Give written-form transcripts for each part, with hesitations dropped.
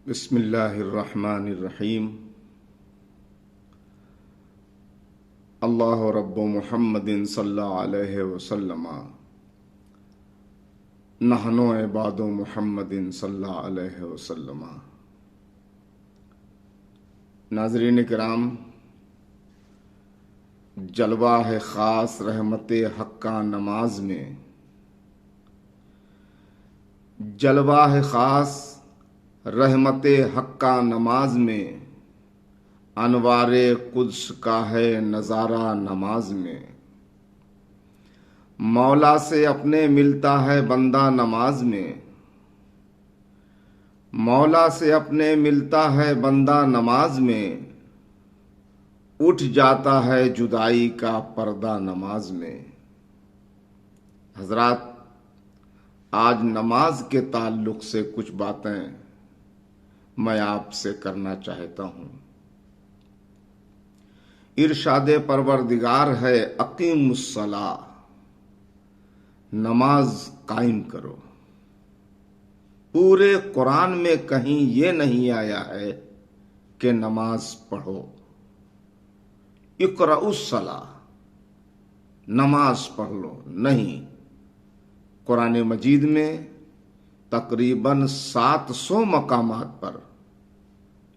बिस्मिल्लाहिर्रहमानिर्रहीम। अल्लाह रब्बु मुहम्मदिन सल्लल्लाहु अलैहि वसल्लम नहनु इबादु मुहम्मदिन सल्लल्लाहु अलैहि वसल्लम। नाज़रीन किराम, जलवा है ख़ास रहमत हक्का नमाज में, जलवा है ख़ास रहमत हक्का नमाज में, अनवारे कुद्स का है नज़ारा नमाज में। मौला से अपने मिलता है बंदा नमाज में, मौला से अपने मिलता है बंदा नमाज में। उठ जाता है जुदाई का पर्दा नमाज में। हजरात, आज नमाज के ताल्लुक से कुछ बातें मैं आपसे करना चाहता हूं। इरशादे परवरदिगार है अकीमुस्सला, नमाज कायम करो। पूरे कुरान में कहीं ये नहीं आया है कि नमाज पढ़ो। इक़राउस्सला, नमाज पढ़ लो, नहीं। कुरान मजीद में तकरीबन 700 मकामात पर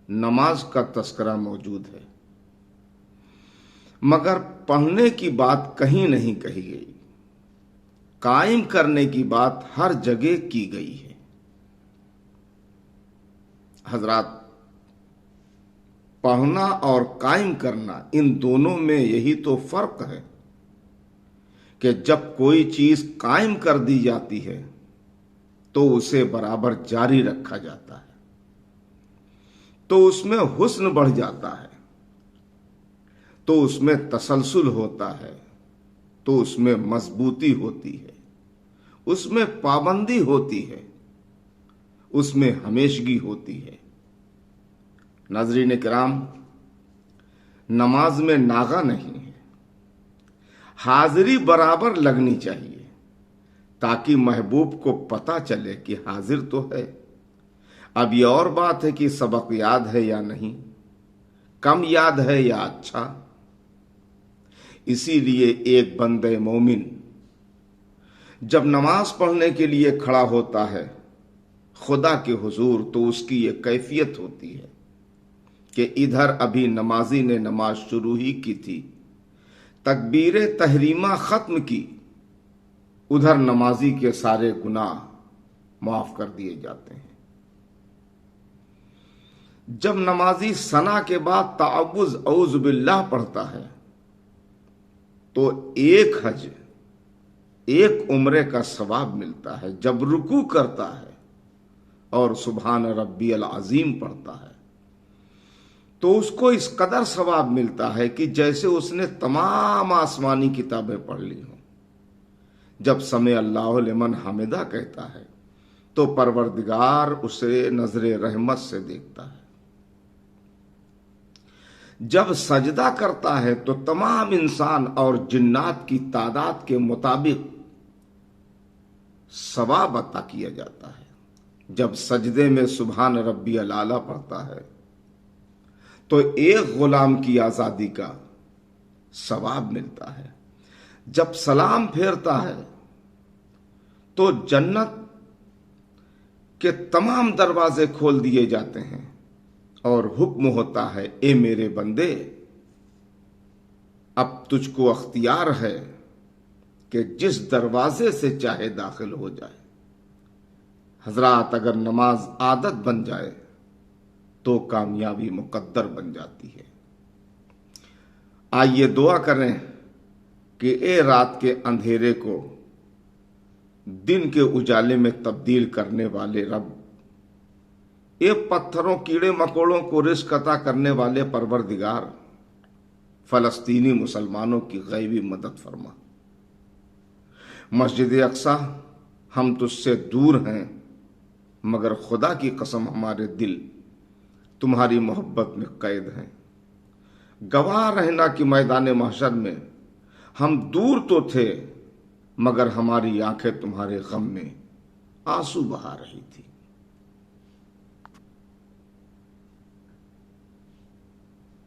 नमाज का तस्करा मौजूद है, मगर पढ़ने की बात कहीं नहीं कही गई। कायम करने की बात हर जगह की गई है। हजरात, पढ़ना और कायम करना, इन दोनों में यही तो फर्क है कि जब कोई चीज कायम कर दी जाती है तो उसे बराबर जारी रखा जाता है, तो उसमें हुस्न बढ़ जाता है, तो उसमें तसलसल होता है, तो उसमें मजबूती होती है, उसमें पाबंदी होती है, उसमें हमेशगी होती है। नाज़रीन किराम, नमाज में नागा नहीं है। हाजिरी बराबर लगनी चाहिए ताकि महबूब को पता चले कि हाजिर तो है। अब ये और बात है कि सबक याद है या नहीं, कम याद है या अच्छा। इसीलिए एक बंदे मोमिन जब नमाज पढ़ने के लिए खड़ा होता है खुदा के हुजूर, तो उसकी ये कैफियत होती है कि इधर अभी नमाजी ने नमाज शुरू ही की थी, तकबीर तहरीमा खत्म की, उधर नमाजी के सारे गुनाह माफ कर दिए जाते हैं। जब नमाजी सना के बाद ताउज़ औज़ बिल्लाह पढ़ता है तो एक हज, एक उम्रे का सवाब मिलता है। जब रुकू करता है और सुभान रब्बियल अज़ीम पढ़ता है तो उसको इस कदर सवाब मिलता है कि जैसे उसने तमाम आसमानी किताबें पढ़ ली हों। जब समय अल्लाहु लिमन हमिदा कहता है तो परवरदिगार उसे नजरे रहमत से देखता है। जब सजदा करता है तो तमाम इंसान और जिन्नात की तादाद के मुताबिक सवाब अता किया जाता है। जब सजदे में सुभान रब्बियल आला पढ़ता है तो एक गुलाम की आजादी का सवाब मिलता है। जब सलाम फेरता है तो जन्नत के तमाम दरवाजे खोल दिए जाते हैं और हुक्म होता है, ए मेरे बंदे, अब तुझको अख्तियार है कि जिस दरवाजे से चाहे दाखिल हो जाए। हजरात, अगर नमाज आदत बन जाए तो कामयाबी मुकद्दर बन जाती है। आइए दुआ करें कि ए रात के अंधेरे को दिन के उजाले में तब्दील करने वाले रब, ए पत्थरों कीड़े मकोड़ों को रिज़्क़ अता करने वाले परवरदिगार, फलस्तीनी मुसलमानों की गैबी मदद फरमा। मस्जिद अक्सा, हम तुझसे दूर हैं, मगर खुदा की कसम हमारे दिल तुम्हारी मोहब्बत में कैद हैं। गवाह रहना कि मैदान महशर में हम दूर तो थे, मगर हमारी आंखें तुम्हारे गम में आंसू बहा रही थी।